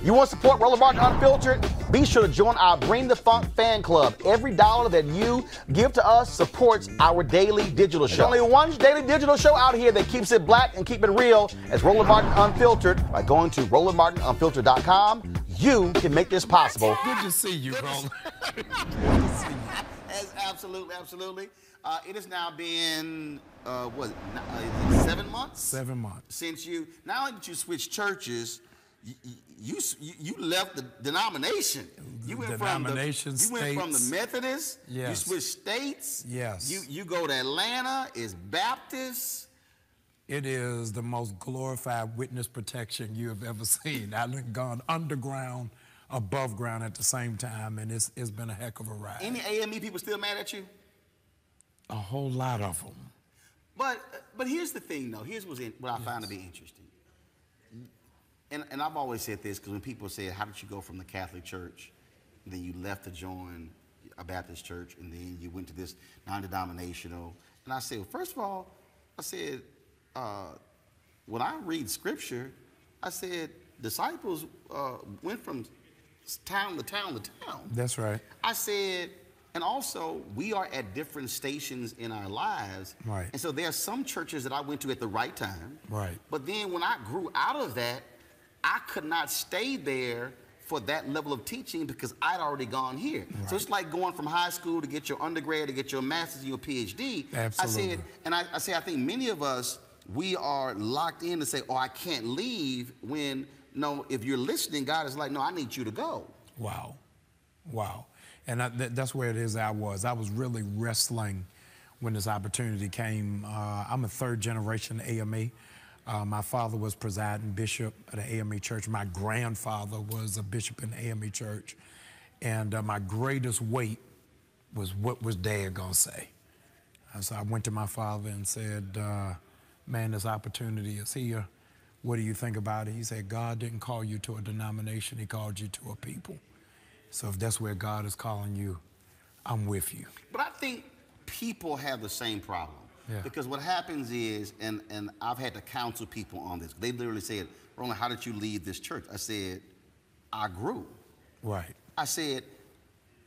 You want to support Roland Martin Unfiltered? Be sure to join our Bring the Funk fan club. Every dollar that you give to us supports our daily digital show. There's only one daily digital show out here that keeps it black and keep it real. It's Roland Martin Unfiltered. By going to RolandMartinUnfiltered.com, you can make this possible. Good to see you, Roland. Good to see you. Absolutely, absolutely. It has now been, 7 months? 7 months. Since you, not only did you switch churches, you left the denomination. You went from the Methodist. Yes. You switched states. Yes. You go to Atlanta. It's Baptist. It is the most glorified witness protection you have ever seen. I've gone underground, above ground at the same time, and it's been a heck of a ride. Any AME people still mad at you? A whole lot of them. But here's the thing, though. Here's what I found to be interesting. And I've always said this, because when people say, how did you go from the Catholic Church, and then you left to join a Baptist church, and then you went to this non-denominational, and I said, well, first of all, I said, when I read Scripture, I said, disciples went from town to town to town. That's right. I said, and also, we are at different stations in our lives. Right. And so there are some churches that I went to at the right time. Right. But then when I grew out of that, I could not stay there for that level of teaching because I'd already gone here. Right. So it's like going from high school to get your undergrad, to get your master's and your PhD. Absolutely. I think many of us, we are locked in to say, oh, I can't leave, when, no, if you're listening, God is like, no, I need you to go. Wow. Wow. And that's where it is I was. I was really wrestling when this opportunity came. I'm a third generation AME. My father was presiding bishop at an AME church. My grandfather was a bishop in the AME church. And my greatest weight was, what was Dad gonna say? So I went to my father and said, man, this opportunity is here. What do you think about it? He said, God didn't call you to a denomination, he called you to a people. So if that's where God is calling you, I'm with you. But I think people have the same problem. Yeah. Because what happens is, and I've had to counsel people on this. They literally said, Roland, how did you leave this church? I said, I grew. Right. I said,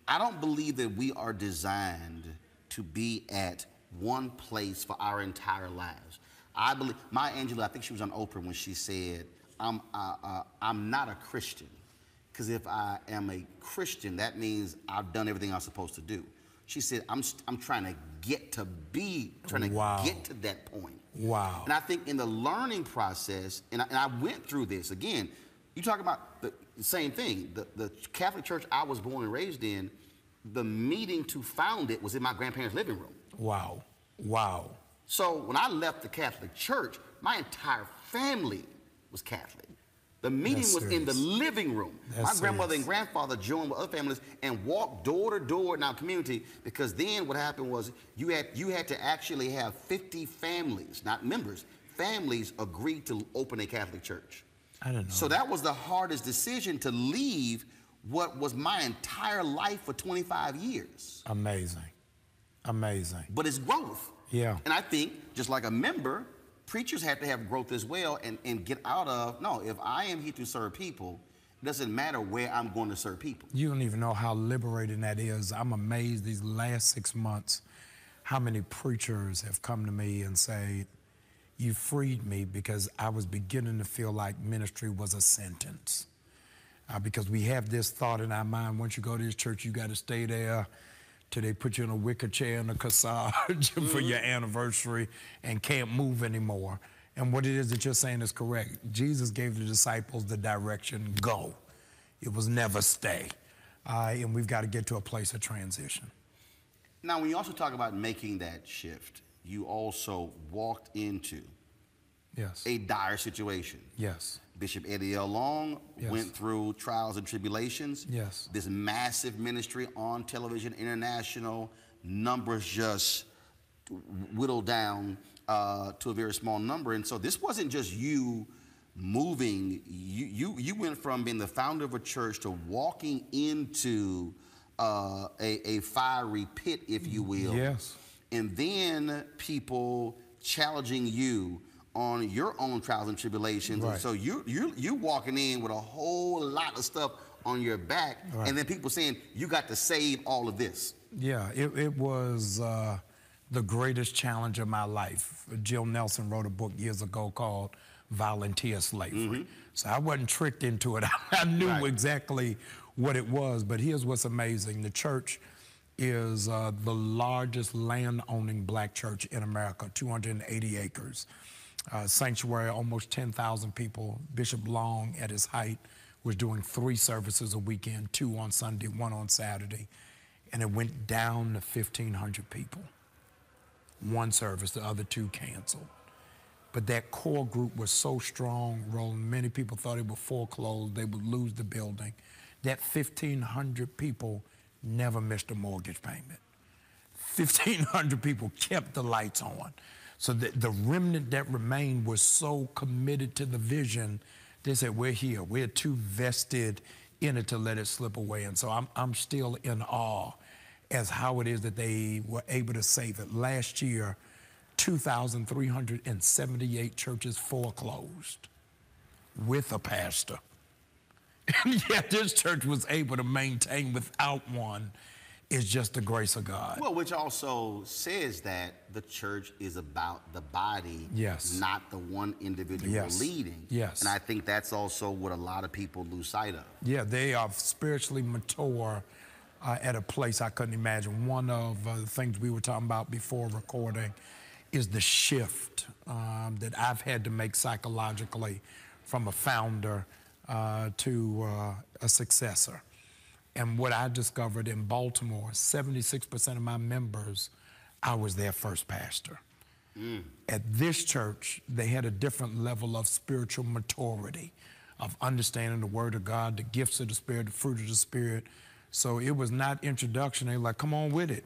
I don't believe that we are designed to be at one place for our entire lives. I believe, Maya Angelou, I think she was on Oprah when she said, I'm not a Christian. Because if I am a Christian, that means I've done everything I'm supposed to do. She said, I'm trying to get to get to that point. Wow. And I think in the learning process, and I went through this, again, you talk about the same thing. The Catholic Church I was born and raised in, the meeting to found it was in my grandparents' living room. Wow. Wow. So when I left the Catholic Church, my entire family was Catholic. The meeting was in the living room. My grandmother and grandfather joined with other families and walked door to door in our community, because then what happened was you had to actually have 50 families, not members, families agreed to open a Catholic church. I don't know. So that was the hardest decision, to leave what was my entire life for 25 years. Amazing. Amazing. But it's growth. Yeah. And I think, just like a member, preachers have to have growth as well, and get out of, no, if I am here to serve people, it doesn't matter where I'm going to serve people. You don't even know how liberating that is. I'm amazed these last 6 months how many preachers have come to me and say, you freed me, because I was beginning to feel like ministry was a sentence. Because we have this thought in our mind, once you go to this church, you got to stay there till they put you in a wicker chair and a corsage for your anniversary and can't move anymore. And what it is that you're saying is correct. Jesus gave the disciples the direction, go. It was never stay. And we've got to get to a place of transition. Now, when you also talk about making that shift, you also walked into a dire situation. Yes. Bishop Eddie L. Long went through trials and tribulations. Yes. This massive ministry on television, international, numbers just whittled down to a very small number. And so this wasn't just you moving. You went from being the founder of a church to walking into a fiery pit, if you will. Yes. And then people challenging you on your own trials and tribulations. Right. And so you walking in with a whole lot of stuff on your back, right. and then people saying you got to save all of this. Yeah, it was the greatest challenge of my life. Jill Nelson wrote a book years ago called Volunteer Slavery. Mm-hmm. So I wasn't tricked into it. I knew right. exactly what it was, but here's what's amazing. The church is the largest land-owning black church in America, 280 acres. Sanctuary, almost 10,000 people. Bishop Long, at his height, was doing 3 services a weekend, 2 on Sunday, 1 on Saturday. And it went down to 1,500 people. 1 service, the other 2 canceled. But that core group was so strong, Roland, many people thought it would foreclose, they would lose the building. That 1,500 people never missed a mortgage payment. 1,500 people kept the lights on. So the remnant that remained was so committed to the vision, they said, we're here. We're too vested in it to let it slip away. And so I'm still in awe as how it is that they were able to save it. Last year, 2,378 churches foreclosed with a pastor. And yet this church was able to maintain without one. Is just the grace of God. Well, which also says that the church is about the body, yes. not the one individual yes. leading. Yes. And I think that's also what a lot of people lose sight of. Yeah, they are spiritually mature at a place I couldn't imagine. One of the things we were talking about before recording is the shift that I've had to make psychologically from a founder to a successor. And what I discovered in Baltimore, 76% of my members, I was their first pastor. Mm. At this church, they had a different level of spiritual maturity, of understanding the Word of God, the gifts of the Spirit, the fruit of the Spirit. So it was not introduction. They were like, come on with it.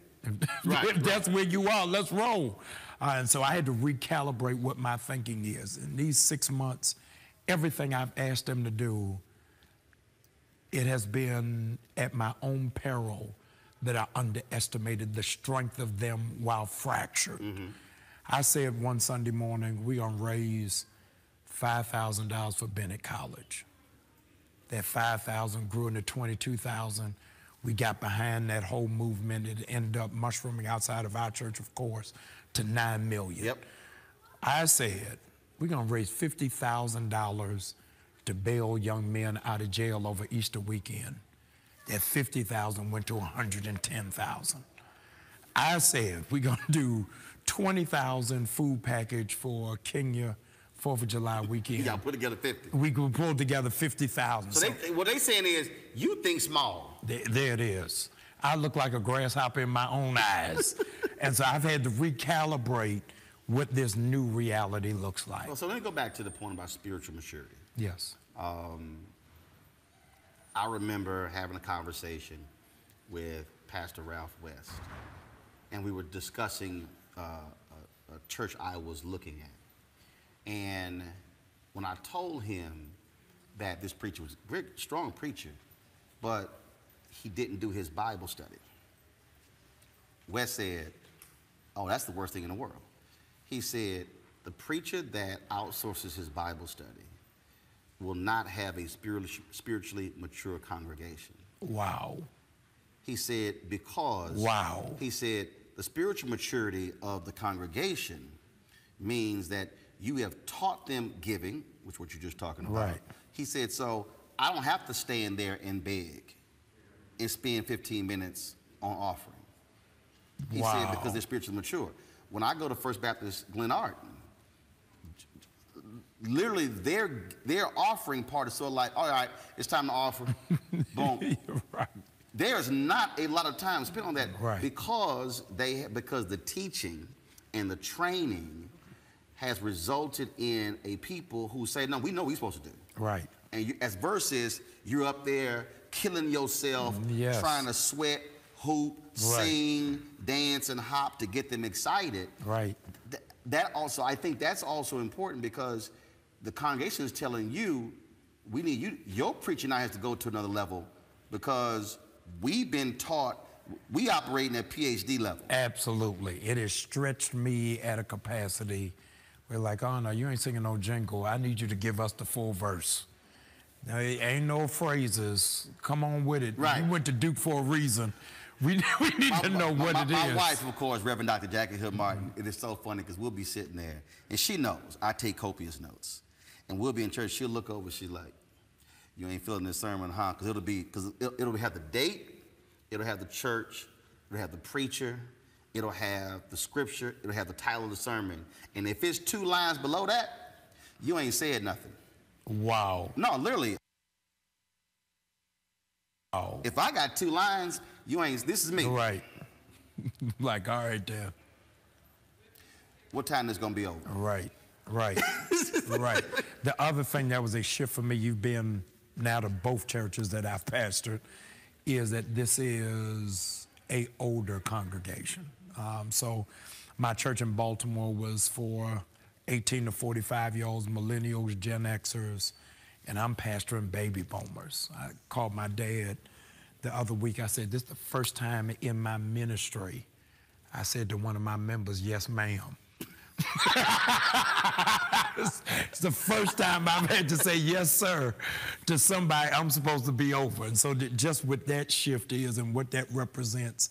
If that's where you are, let's roll. And so I had to recalibrate what my thinking is. In these 6 months, everything I've asked them to do, it has been at my own peril that I underestimated the strength of them while fractured. Mm-hmm. I said one Sunday morning, we're gonna raise $5,000 for Bennett College. That 5,000 grew into 22,000. We got behind that whole movement. It ended up mushrooming outside of our church, of course, to 9 million. Yep. I said, we're gonna raise $50,000 to bail young men out of jail over Easter weekend. That 50,000 went to 110,000. I said, we're gonna do 20,000 food package for Kenya 4th of July weekend. You gotta put together 50. We could pull together 50,000. So what they saying is, you think small. There it is. I look like a grasshopper in my own eyes. And so I've had to recalibrate what this new reality looks like. Well, so let me go back to the point about spiritual maturity. Yes. I remember having a conversation with Pastor Ralph West, and we were discussing a church I was looking at. And when I told him that this preacher was a very strong preacher, but he didn't do his Bible study, West said, oh, that's the worst thing in the world. He said, the preacher that outsources his Bible study will not have a spiritually mature congregation. Wow. He said, because wow. He said, the spiritual maturity of the congregation means that you have taught them giving, which is what you're just talking about. Right. He said, so I don't have to stand there and beg and spend 15 minutes on offering. He wow. said, because they're spiritually mature. When I go to First Baptist Glen Arden, literally their offering part is sort of like, all right, it's time to offer. Boom. Right. There's not a lot of time spent on that, right. because the teaching and the training has resulted in a people who say, no, we know what we're supposed to do. Right. And as versus you're up there killing yourself, yes. trying to sweat, hoop, right. sing, dance, and hop to get them excited. Right. That also, I think that's also important, because the congregation is telling you, we need you, your preaching now has to go to another level, because we've been taught, we operating at PhD level. Absolutely. It has stretched me at a capacity We're like, oh, no, you ain't singing no jingle. I need you to give us the full verse. Now, it ain't no phrases. Come on with it. Right. You went to Duke for a reason. We need to know what it is. My wife, of course, Reverend Dr. Jackie Hood Martin, it is so funny because we'll be sitting there, and she knows I take copious notes. And we'll be in church, she'll look over, she's like, you ain't feeling this sermon, huh? Because it'll have the date, it'll have the church, it'll have the preacher, it'll have the scripture, it'll have the title of the sermon. And if it's 2 lines below that, you ain't said nothing. Wow. No, literally. Wow. If I got 2 lines, you ain't, this is me. Right. Like, all right, there. What time this gonna be over? Right, right, right. The other thing that was a shift for me, you've been now to both churches that I've pastored, is that this is a older congregation. So my church in Baltimore was for 18 to 45-year-olds, millennials, Gen Xers, and I'm pastoring baby boomers. I called my dad the other week. I said, this is the first time in my ministry I said to one of my members, yes, ma'am. It's the first time I've had to say yes, sir, to somebody I'm supposed to be over. And so just what that shift is and what that represents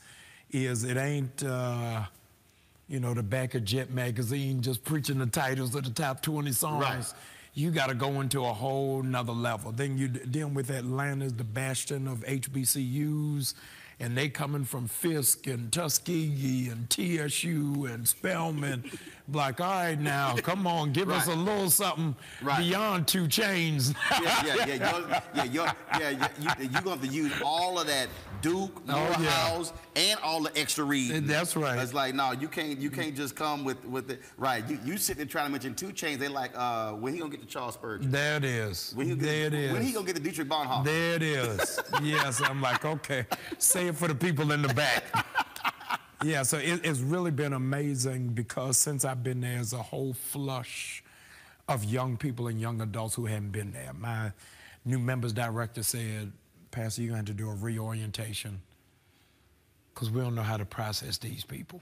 is it ain't, you know, the back of Jet magazine just preaching the titles of the top 20 songs. Right. You got to go into a whole nother level. Then you dealing with Atlanta's the bastion of HBCUs, and they coming from Fisk and Tuskegee and TSU and Spelman. Like, all right, now, come on, give us a little something beyond 2 Chainz. You're going to use all of that Duke, Morehouse, and all the extra reading. That's right. It's like, no, you can't just come with it. Right, you sitting there trying to mention 2 Chainz. They like, when he gonna get the Charles Spurgeon? There it is. When he gonna get the Dietrich Bonhoeffer? There it is. Yes, I'm like, okay, say it for the people in the back. Yeah, so it's really been amazing because since I've been there, there's a whole flush of young people and young adults who haven't been there. My new members director said, Pastor, you're going to have to do a reorientation because we don't know how to process these people.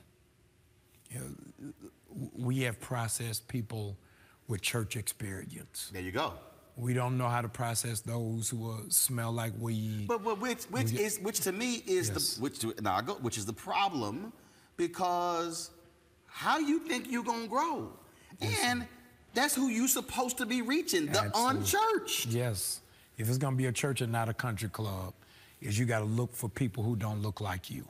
You know, we have processed people with church experience. There you go. We don't know how to process those who smell like weed. But which to me is which is the problem, because how you think you're gonna grow, and that's who you're supposed to be reaching, the unchurched. Yes, if it's gonna be a church and not a country club, is you got to look for people who don't look like you,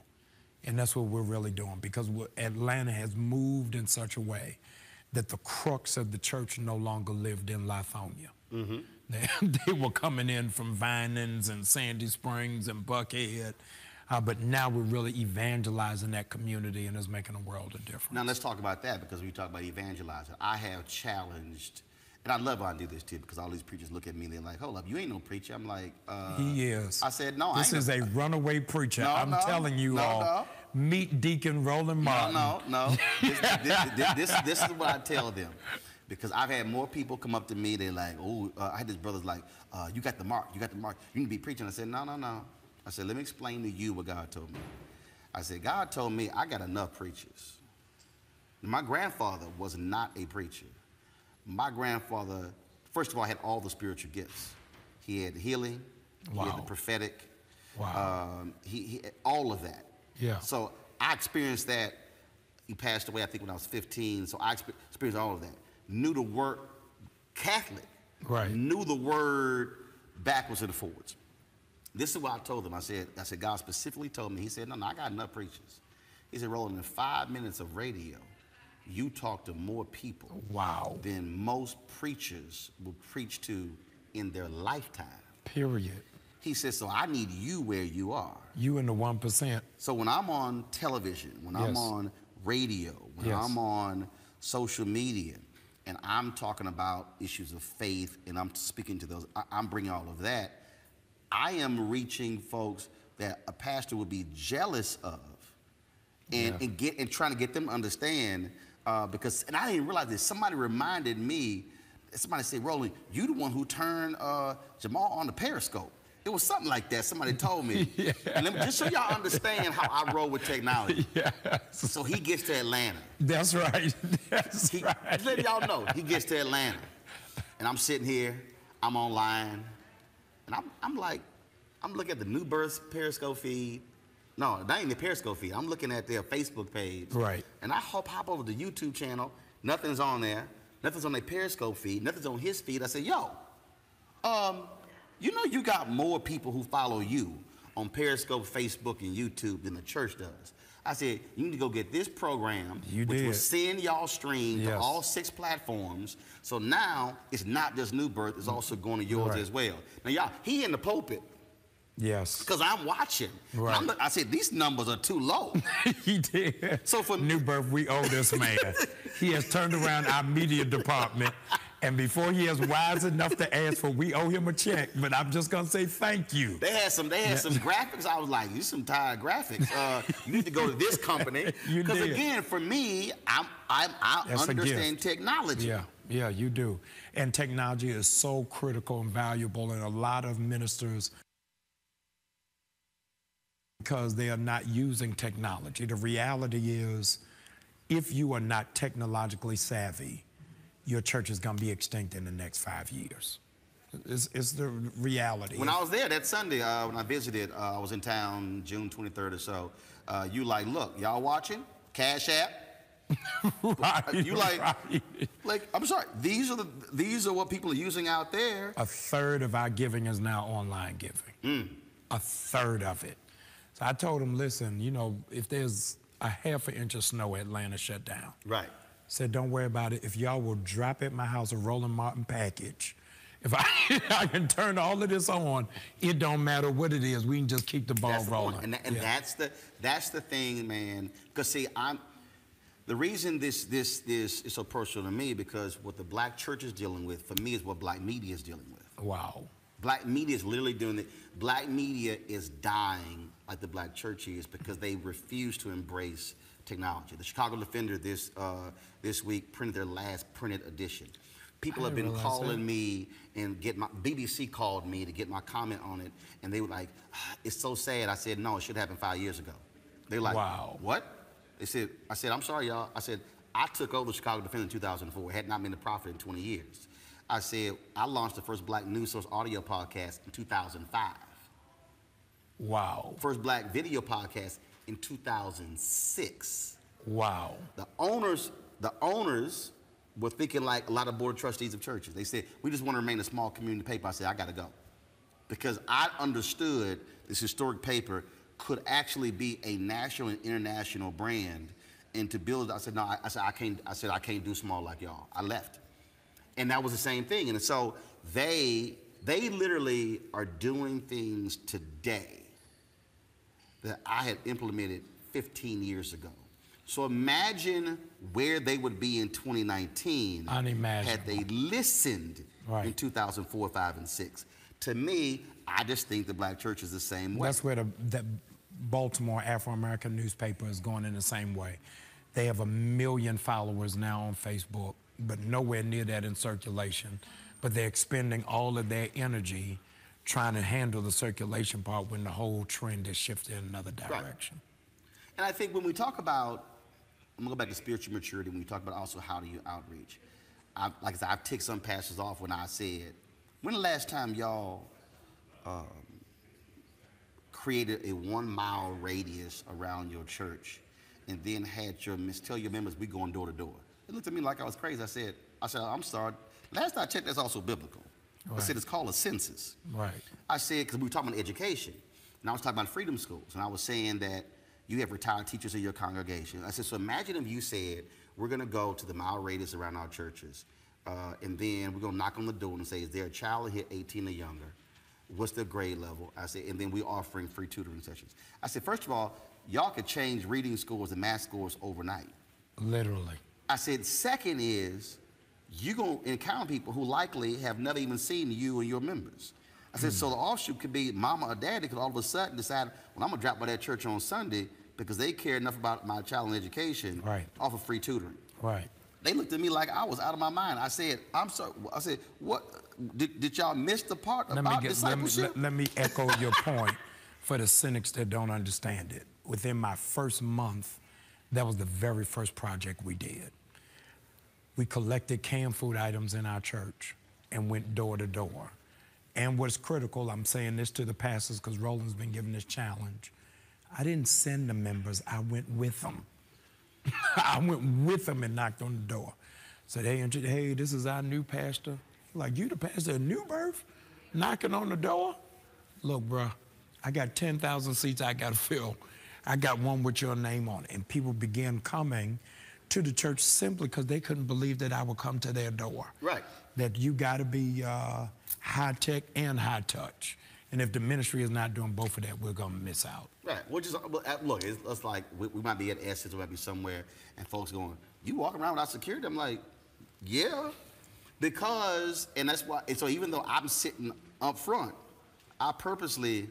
and that's what we're really doing, because Atlanta has moved in such a way that the crux of the church no longer lived in Lithonia. Mm-hmm. They were coming in from Vinings and Sandy Springs and Buckhead, but now we're really evangelizing that community, and it's making a world of difference. Now let's talk about that, because we talk about evangelizing. I have challenged, and I love when I do this too, because all these preachers look at me and they're like, hold up, you ain't no preacher. I'm like, he is. I said, no, this is a runaway preacher. I'm telling you all. No. Meet Deacon Roland Martin. No. This is what I tell them. Because I've had more people come up to me, they're like, oh, I had this brother's like, you got the mark, you need to be preaching. I said, no. I said, let me explain to you what God told me. I said, God told me I got enough preachers. My grandfather was not a preacher. My grandfather, first of all, had all the spiritual gifts. He had healing, he had the prophetic, he had all of that. Yeah. So I experienced that. He passed away, I think, when I was 15, so I experienced all of that. Knew the word Catholic, knew the word backwards and forwards. This is what I told them. I said, God specifically told me, he said, no, I got enough preachers. He said, Roland, in 5 minutes of radio, you talk to more people than most preachers will preach to in their lifetime. Period. He said, so I need you where you are. You in the 1%. So when I'm on television, when I'm on radio, when I'm on social media, and I'm talking about issues of faith, and I'm speaking to those, I'm bringing all of that, I am reaching folks that a pastor would be jealous of, and trying to get them to understand, because I didn't realize this. Somebody reminded me, somebody said, Roland, you the one who turned Jamal on the Periscope. It was something like that. Somebody told me. Yeah. And let me, just so y'all understand how I roll with technology. Yes. So he gets to Atlanta. That's right. That's right. Just let y'all know, he gets to Atlanta. And I'm sitting here, I'm online, and I'm looking at the New Birth Periscope feed. No, that ain't the Periscope feed. I'm looking at their Facebook page. Right. And I hop over the YouTube channel. Nothing's on there. Nothing's on their Periscope feed. Nothing's on his feed. I said, yo, you know you got more people who follow you on Periscope, Facebook, and YouTube than the church does. I said, you need to go get this program, which will send y'all stream to all 6 platforms. So now it's not just New Birth, it's also going to yours as well. Now, y'all, he in the pulpit. Yes. Because I'm watching. Right. I said, these numbers are too low. He did. So for New Birth, we owe this man. He has turned around our media department. And before he is wise enough to ask for, we owe him a check. But I'm just gonna say thank you. They had some graphics. I was like, these some tired graphics. You need to go to this company. Because again, for me, I understand technology. Yeah, yeah, you do. And technology is so critical and valuable, and a lot of ministers, because they are not using technology. The reality is, if you are not technologically savvy, your church is going to be extinct in the next 5 years. It's the reality. When I was there that Sunday, when I visited, I was in town June 23rd or so. You like, look, y'all watching? Cash App? Right, you like, I'm sorry, these are what people are using out there. A third of our giving is now online giving. A third of it. So I told them, listen, you know, if there's a ½ inch of snow, Atlanta shut down. Right. Said, don't worry about it. If y'all will drop at my house a Roland Martin package, if I can turn all of this on, it don't matter what it is. We can just keep the ball rolling. And that's the thing, man. Because see, the reason this is so personal to me, because what the black church is dealing with, for me, is what black media is dealing with. Wow. Black media is literally doing it. Black media is dying like the black church is, because they refuse to embrace technology. The Chicago Defender this week printed their last printed edition. People have been calling me and BBC called me to get my comment on it, and they were like, it's so sad. I said, no, it should have happened 5 years ago. They're like, wow. What? I said, I'm sorry, y'all. I said, I took over the Chicago Defender in 2004. It had not been a prophet in 20 years. I said, I launched the first black news source audio podcast in 2005. Wow. First black video podcast in 2006. Wow. The owners were thinking like a lot of board of trustees of churches. They said, we just want to remain a small community paper. I said, I got to go. Because I understood this historic paper could actually be a national and international brand. And to build it, I said, no, I can't do small like y'all. I left. And that was the same thing. And so they literally are doing things today that I had implemented 15 years ago. So imagine where they would be in 2019 had they listened in 2004, 5, and 6. To me, I just think the black church is the same way. That's where the Baltimore Afro-American newspaper is going in the same way. They have 1 million followers now on Facebook, but nowhere near that in circulation. But they're expending all of their energy trying to handle the circulation part when the whole trend is shifted in another direction. Right. And I think when we talk about, I'm gonna go back to spiritual maturity, when we talk about also how do you outreach, like I said, I've ticked some pastors off when I said, when the last time y'all created a 1 mile radius around your church and then had tell your members we going door to door? They looked at me like I was crazy. I said, I'm sorry. Last I checked, that's also biblical. I said, it's called a census. Right. I said, because we were talking about education, and I was talking about freedom schools, and I was saying that you have retired teachers in your congregation. I said, so imagine if you said, we're going to go to the mile radius around our churches, and then we're going to knock on the door and say, is there a child here 18 or younger? What's their grade level? I said, and then we're offering free tutoring sessions. I said, first of all, y'all could change reading scores and math scores overnight. Literally. I said, second is, you're going to encounter people who likely have never even seen you and your members. I said, so the offshoot could be mama or daddy could all of a sudden decide, well, I'm going to drop by that church on Sunday because they care enough about my child and education to offer free tutoring. Right. They looked at me like I was out of my mind. I said, I'm sorry. I said, what? did y'all miss the part about discipleship? Let me echo your point for the cynics that don't understand it. Within my first month, that was the very first project we did. We collected canned food items in our church and went door to door. And what's critical, I'm saying this to the pastors because Roland's been given this challenge, I didn't send the members, I went with them. I went with them and knocked on the door. Said, hey, this is our new pastor. Like, you the pastor of New Birth? Knocking on the door? Look, bruh, I got 10,000 seats I got to fill. I got one with your name on it. And people began coming to the church simply because they couldn't believe that I would come to their door. Right. That you got to be high-tech and high-touch. And if the ministry is not doing both of that, we're going to miss out. Right. Which is, look, it's like we might be at Essence, we might be somewhere, and folks going, you walk around without security? I'm like, yeah. Because, and that's why, and so even though I'm sitting up front, I purposely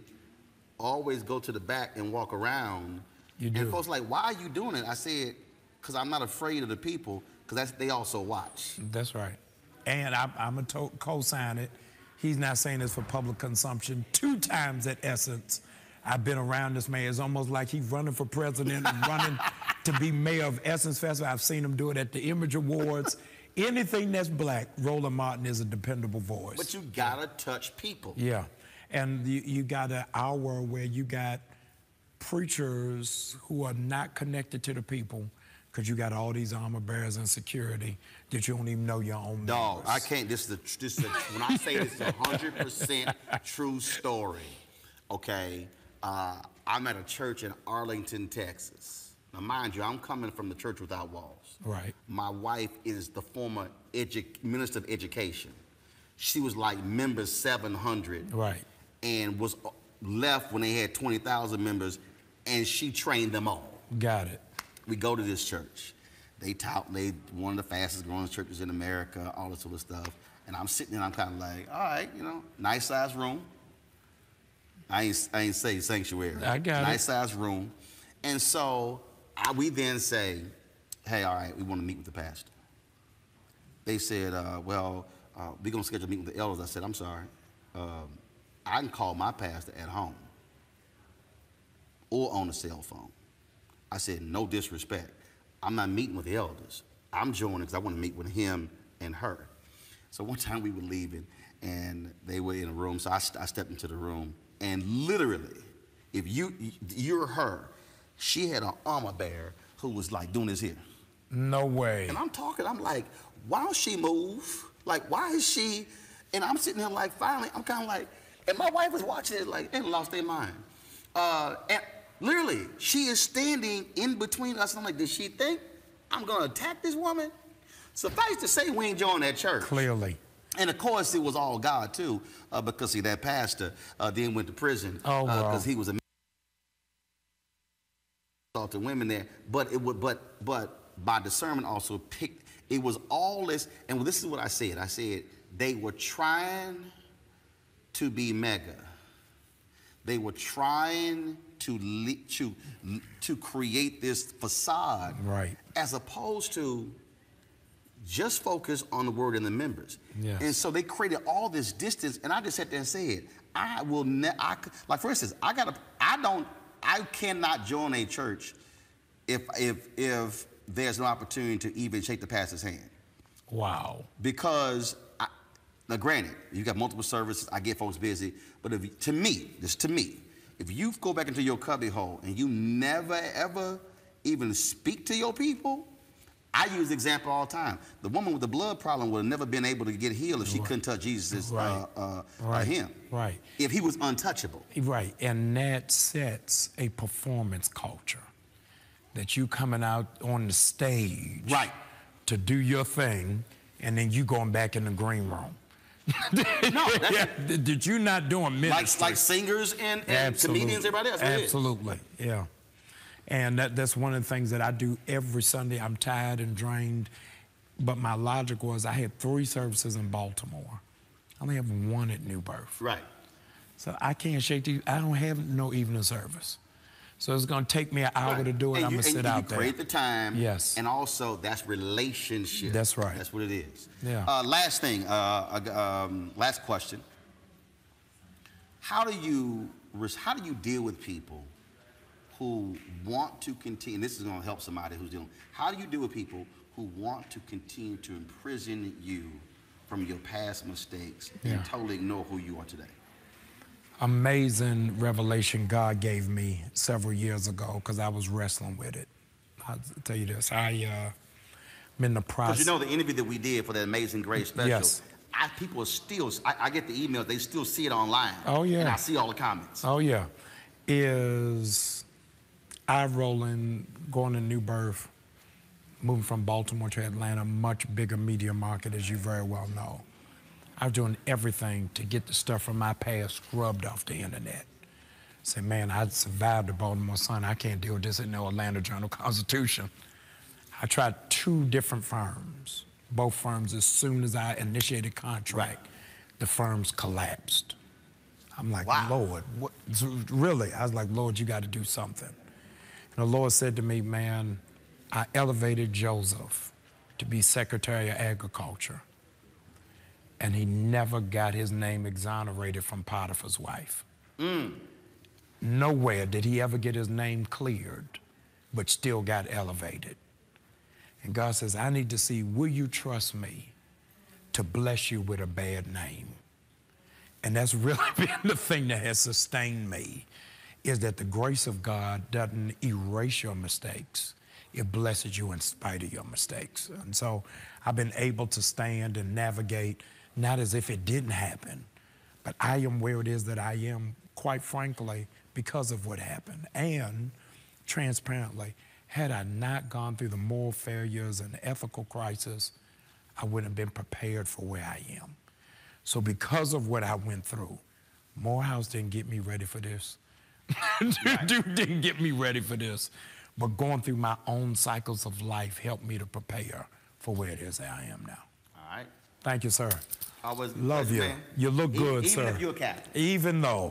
always go to the back and walk around. You do. And folks like, why are you doing it? I said, because I'm not afraid of the people, because they also watch. That's right. And I'm going to co-sign it. He's not saying this for public consumption. 2 times at Essence, I've been around this man. It's almost like he's running for president and running to be mayor of Essence Festival. I've seen him do it at the Image Awards. Anything that's black, Roland Martin is a dependable voice. But you gotta touch people. Yeah. And you got an hour where you got preachers who are not connected to the people because you got all these armor bearers and security that you don't even know your own members. No, I can't. This is when I say this is 100% true story, okay? I'm at a church in Arlington, Texas. Now, mind you, I'm coming from the Church Without Walls. Right. My wife is the former Minister of Education. She was like member 700. Right. And was left when they had 20,000 members, and she trained them all. Got it. We go to this church. They tout they one of the fastest growing churches in America, all this sort of stuff. And I'm sitting there, and I'm kind of like, all right, you know, nice size room. I ain't say sanctuary. I got it. Nice size room. And so we then say, hey, all right, we want to meet with the pastor. They said, we're going to schedule a meeting with the elders. I said, I'm sorry. I can call my pastor at home or on a cell phone. I said, no disrespect. I'm not meeting with the elders. I'm joining because I want to meet with him and her. So one time we were leaving, and they were in a room, so I stepped into the room, and literally, if you're her, she had an armor bearer who was like doing this here. No way. And I'm talking, I'm like, why don't she move? Like, why is she? And I'm sitting there like, finally, I'm kind of like, and my wife was watching it like, and lost their mind. And literally, she is standing in between us, and I'm like, did she think I'm going to attack this woman? Suffice to say, we ain't joined that church. Clearly. And of course, it was all God too, because see, that pastor then went to prison because he was a assaulted women there. But it would, but by discernment also picked. It was all this, and this is what I said. I said they were trying to be mega. They were trying to create this facade, right? As opposed to just focus on the word and the members. Yes. And so they created all this distance, and I just sat there and said, I will never, like for instance, I cannot join a church if there's no opportunity to even shake the pastor's hand. Wow. Because, now granted, you got multiple services, I get folks busy, but to me, if you go back into your cubby hole and you never ever even speak to your people, I use the example all the time. The woman with the blood problem would have never been able to get healed if she couldn't touch Jesus' hem. Right. If he was untouchable. Right. And that sets a performance culture. That you coming out on the stage. Right. To do your thing, and then you going back in the green room. No, that you're not doing ministry. Like singers and comedians, everybody else. Absolutely. Yeah. And that's one of the things that I do every Sunday. I'm tired and drained, but my logic was I had 3 services in Baltimore. I only have 1 at New Birth. Right. So I can't shake these. I don't have no evening service. So it's going to take me an hour to do it. I'm going to sit out there. Create the time. Yes. And also, that's relationship. That's right. That's what it is. Yeah. Last thing, last question. How do you deal with people who want to continue, and this is going to help somebody who's dealing, how do you deal with people who want to continue to imprison you from your past mistakes and totally ignore who you are today? Amazing revelation God gave me several years ago because I was wrestling with it. I'll tell you this, I'm in the process. Because you know the interview that we did for that Amazing Grace special, yes. People are still, I get the emails, they still see it online. Oh, yeah. And I see all the comments. Oh, yeah. Roland, going to New Birth, moving from Baltimore to Atlanta, much bigger media market, as you very well know. I was doing everything to get the stuff from my past scrubbed off the internet. Say, man, I survived the Baltimore Sun. I can't deal with this in the Atlanta Journal-Constitution. I tried 2 different firms. Both firms, as soon as I initiated contract, the firms collapsed. I'm like, wow. Lord, what? Really? I was like, Lord, you got to do something. And the Lord said to me, man, I elevated Joseph to be Secretary of Agriculture. And he never got his name exonerated from Potiphar's wife. Nowhere did he ever get his name cleared, but still got elevated. And God says, I need to see, will you trust me to bless you with a bad name? And that's really been the thing that has sustained me, is that the grace of God doesn't erase your mistakes. It blesses you in spite of your mistakes. And so I've been able to stand and navigate, not as if it didn't happen, but I am where it is that I am, quite frankly, because of what happened. And transparently, had I not gone through the moral failures and the ethical crisis, I wouldn't have been prepared for where I am. So because of what I went through, Morehouse didn't get me ready for this. Didn't get me ready for this. But going through my own cycles of life helped me to prepare for where it is that I am now. All right. Thank you, sir. Love you. Man. You look good, sir. Even if you're a captain. Even though.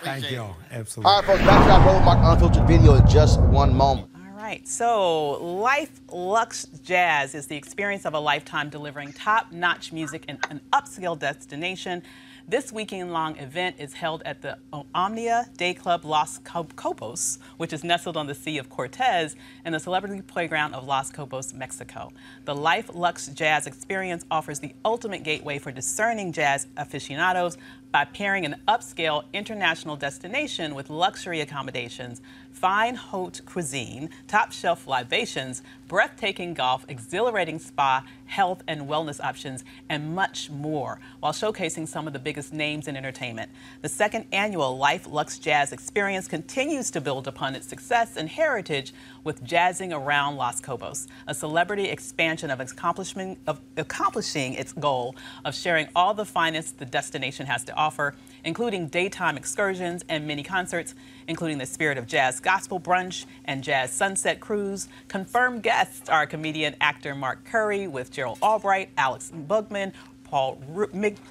Thank you. Absolutely. All right, folks, back to our Roland Martin Unfiltered video in just one moment. All right, so Luxe Jazz is the experience of a lifetime delivering top-notch music in an upscale destination. This weekend-long event is held at the Omnia Day Club Los Cobos, which is nestled on the Sea of Cortez and the celebrity playground of Los Cobos, Mexico. The Luxe Jazz experience offers the ultimate gateway for discerning jazz aficionados by pairing an upscale international destination with luxury accommodations, fine haute cuisine, top-shelf libations, breathtaking golf, exhilarating spa, health and wellness options, and much more, while showcasing some of the biggest names in entertainment. The second annual Luxe Jazz experience continues to build upon its success and heritage with Jazzing Around Los Cobos, a celebrity expansion of accomplishing its goal of sharing all the finest the destination has to offer, including daytime excursions and mini concerts, including the Spirit of Jazz Gospel Brunch and Jazz Sunset Cruise. Confirmed guests are comedian actor Mark Curry with Gerald Albright, Alex Bugman, Paul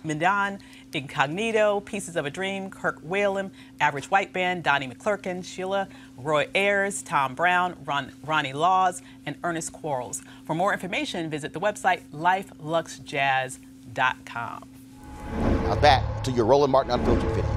Midan, Incognito, Pieces of a Dream, Kirk Whalum, Average White Band, Donnie McClurkin, Sheila, Roy Ayers, Tom Brown, Ronnie Laws, and Ernest Quarles. For more information, visit the website lifeluxejazz.com. Now back to your Roland Martin Unfiltered video.